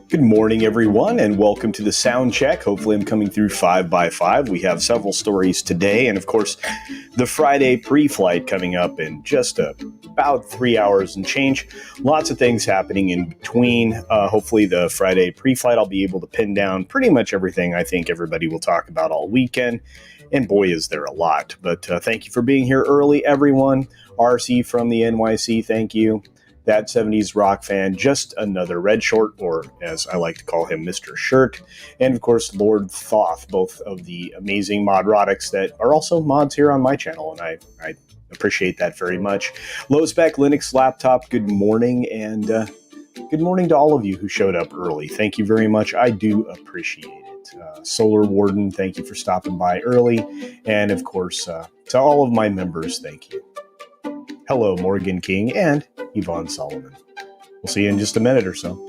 Good morning, everyone, and welcome to the Sound Check. Hopefully I'm coming through 5 by 5. We have several stories today, and of course, the Friday pre-flight coming up in just about 3 hours and change. Lots of things happening in between. Hopefully the Friday pre-flight, I'll be able to pin down pretty much everything I think everybody will talk about all weekend. And boy, is there a lot. But thank you for being here early, everyone. RC from the NYC, thank you. That 70s rock fan, just another red short, or as I like to call him, Mr. Shirt. And of course, Lord Thoth, both of the amazing modrotics that are also mods here on my channel. And I appreciate that very much. Low spec Linux laptop, good morning. And good morning to all of you who showed up early. Thank you very much. I do appreciate it. Solar Warden, thank you for stopping by early. And of course, to all of my members, thank you. Hello, Morgan King and Yvonne Solomon. We'll see you in just a minute or so.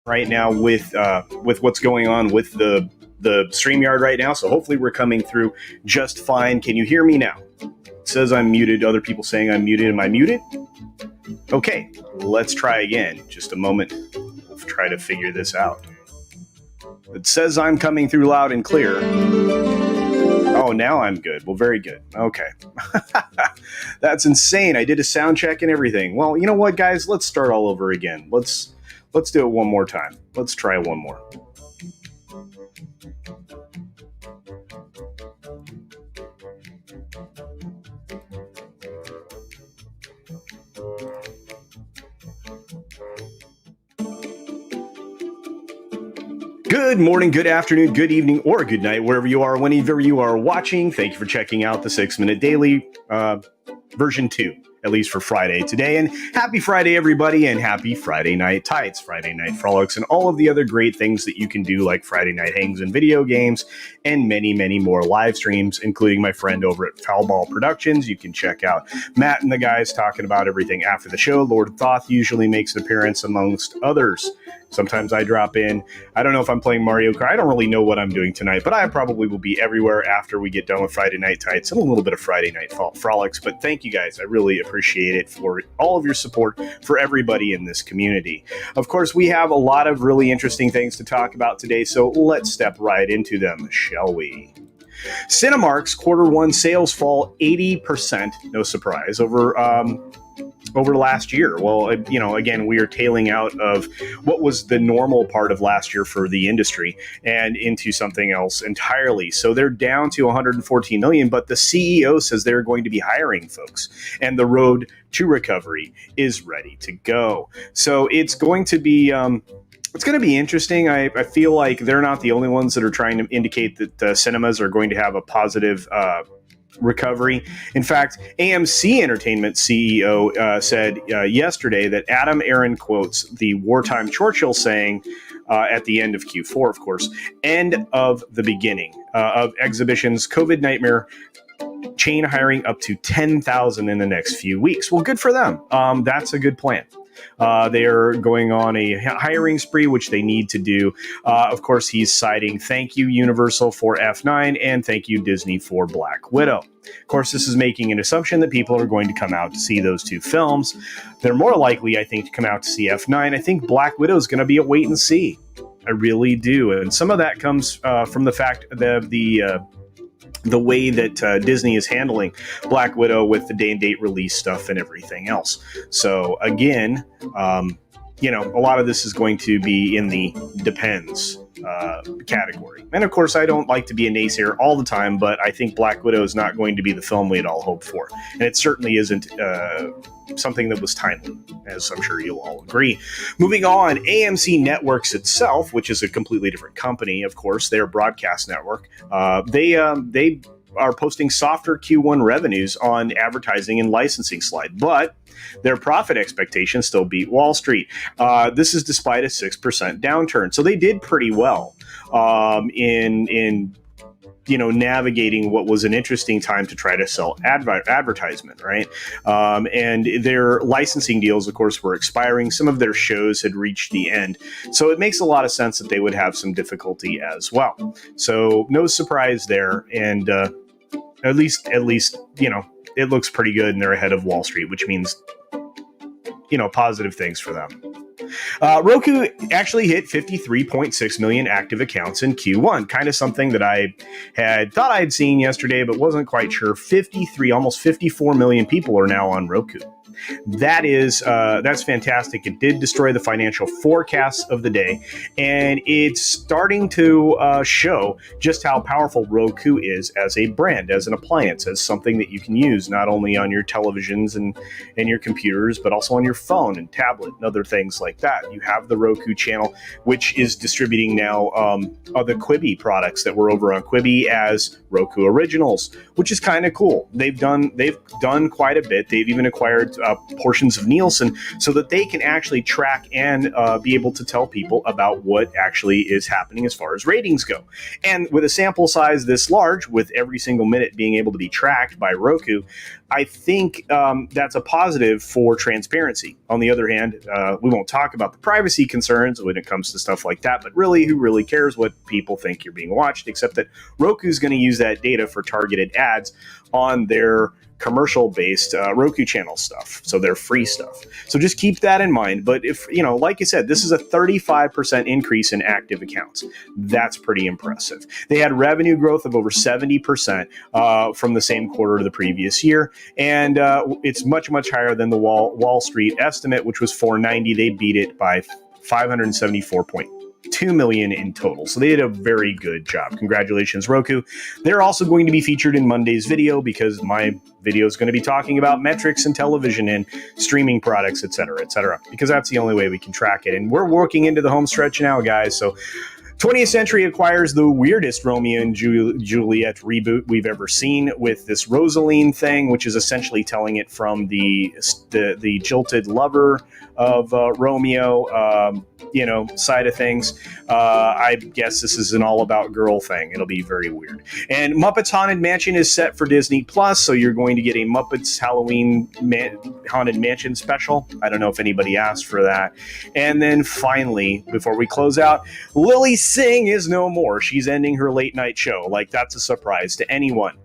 Right now with what's going on with the StreamYard right now, so hopefully we're coming through just fine. Can you hear me now? It says I'm muted. Other people saying I'm muted. Am I muted? Okay, let's try again. Just a moment. We'll try to figure this out. It says I'm coming through loud and clear. Oh, now I'm good. Well, very good. Okay. That's insane. I did a sound check and everything. Well, you know what, guys? Let's start all over again. Let's do it one more time. Let's try one more. Good morning, good afternoon, good evening, or good night, wherever you are, whenever you are watching. Thank you for checking out the 6-Minute Daily version 2. At least for Friday today. And happy Friday, everybody, and happy Friday Night Tights, Friday Night Frolics, and all of the other great things that you can do, like Friday Night Hangs and video games, and many, many more live streams, including my friend over at Foulball Productions. You can check out Matt and the guys talking about everything after the show. Lord Thoth usually makes an appearance amongst others. Sometimes I drop in. I don't know if I'm playing Mario Kart. I don't really know what I'm doing tonight, but I probably will be everywhere after we get done with Friday Night Tights and a little bit of Friday Night Frolics. But thank you guys. I really appreciate it for all of your support for everybody in this community. Of course, we have a lot of really interesting things to talk about today, so let's step right into them, shall we? Cinemark's Q1 sales fall 80%, no surprise, over last year. Well, again, we are tailing out of what was the normal part of last year for the industry and into something else entirely. So they're down to 114 million, but the CEO says they're going to be hiring folks, and the road to recovery is ready to go. So it's going to be It's going to be interesting. I feel like they're not the only ones that are trying to indicate that cinemas are going to have a positive recovery. In fact, AMC Entertainment CEO said yesterday that Adam Aaron quotes the wartime Churchill saying at the end of Q4, of course, end of the beginning of exhibitions, COVID nightmare, chain hiring up to 10,000 in the next few weeks. Well, good for them. That's a good plan. They are going on a hiring spree, which they need to do. Of course, he's citing thank you, Universal, for F9 and thank you, Disney, for Black Widow. Of course, this is making an assumption that people are going to come out to see those two films. They're more likely, I think, to come out to see F9. I think Black Widow is going to be a wait and see. I really do. And some of that comes from the fact that the way that Disney is handling Black Widow with the day and date release stuff and everything else. So again, a lot of this is going to be in the depends category. And of course, I don't like to be a naysayer all the time, but I think Black Widow is not going to be the film we'd all hoped for. And it certainly isn't something that was timely, as I'm sure you'll all agree. Moving on, AMC Networks itself, which is a completely different company, of course, their broadcast network, they are posting softer Q1 revenues on advertising and licensing slide, but their profit expectations still beat Wall Street. This is despite a 6% downturn. So they did pretty well in navigating what was an interesting time to try to sell advertisement, right? And their licensing deals, of course, were expiring. Some of their shows had reached the end. So it makes a lot of sense that they would have some difficulty as well. So no surprise there. And at least, it looks pretty good and they're ahead of Wall Street, which means, positive things for them. Roku actually hit 53.6 million active accounts in Q1, kind of something that I had thought I'd seen yesterday, but wasn't quite sure. Almost 54 million people are now on Roku. That's fantastic. It did destroy the financial forecasts of the day, and it's starting to show just how powerful Roku is as a brand, as an appliance, as something that you can use not only on your televisions and your computers, but also on your phone and tablet and other things like that. You have the Roku channel, which is distributing now the Quibi products that were over on Quibi as Roku Originals, which is kind of cool. They've done quite a bit. They've even acquired portions of Nielsen so that they can actually track and be able to tell people about what actually is happening as far as ratings go. And with a sample size this large, with every single minute being able to be tracked by Roku, I think that's a positive for transparency. On the other hand, we won't talk about the privacy concerns when it comes to stuff like that, but really, who really cares what people think you're being watched, except that Roku's going to use that data for targeted ads on their commercial-based Roku channel stuff, so their free stuff. So just keep that in mind. But if, like I said, this is a 35% increase in active accounts. That's pretty impressive. They had revenue growth of over 70% from the same quarter of the previous year, and it's much, much higher than the Wall Street estimate, which was 490. They beat it by 574.2 million in total. So they did a very good job. Congratulations, Roku. They're also going to be featured in Monday's video because my video is going to be talking about metrics and television and streaming products, et cetera, because that's the only way we can track it. And we're working into the home stretch now, guys. So 20th Century acquires the weirdest Romeo and Juliet reboot we've ever seen with this Rosaline thing, which is essentially telling it from the jilted lover of Romeo, side of things. I guess this is an all about girl thing. It'll be very weird. And Muppets Haunted Mansion is set for Disney Plus, so you're going to get a Muppets Halloween Haunted Mansion special. I don't know if anybody asked for that. And then finally, before we close out, Lily Singh is no more. She's ending her late night show. Like, that's a surprise to anyone.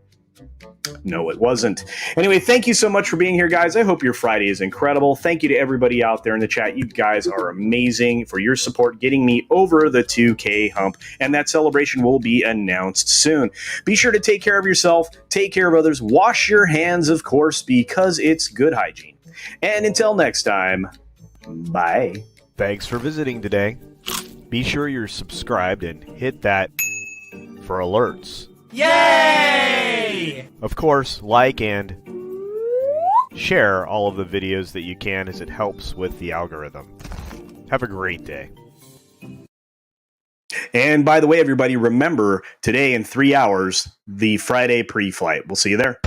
No, it wasn't. Anyway, thank you so much for being here, guys. I hope your Friday is incredible. Thank you to everybody out there in the chat. You guys are amazing for your support getting me over the 2K hump, and that celebration will be announced soon. Be sure to take care of yourself, take care of others, wash your hands, of course, because it's good hygiene. And until next time, bye. Thanks for visiting today. Be sure you're subscribed and hit that for alerts. Yay! Of course, like and share all of the videos that you can, as it helps with the algorithm. Have a great day. And by the way, everybody, remember today in 3 hours, the Friday pre-flight. We'll see you there.